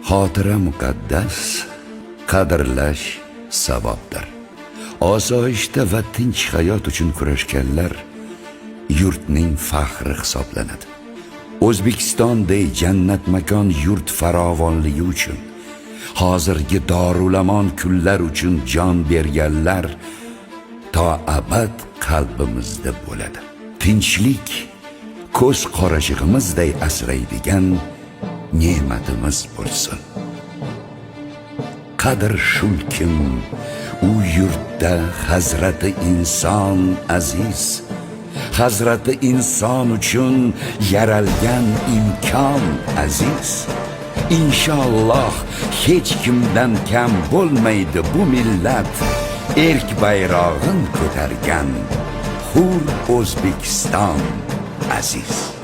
Xotira muqaddas, qadrlash savobdir. Osoyishta va tinch hayot uchun kurashganlar yurtning faxri hisoblanadi. O'zbekistonday jannat makon yurt farovonligi uchun, hozirgi dorulamon kunlar uchun jon berganlar to abad qalbimizda bo'ladi. Tinchlik ko'z qorachig'imizday asraydigan ne'matimiz bo'lsin. Qadr shulkim, u yurtda Hazrati inson aziz, Hazrati inson uchun yaralgan imkon aziz. Inshaalloh hech kimdan kam bo'lmaydi bu millat, erk bayrog'in ko'targan hur O'zbekiston aziz.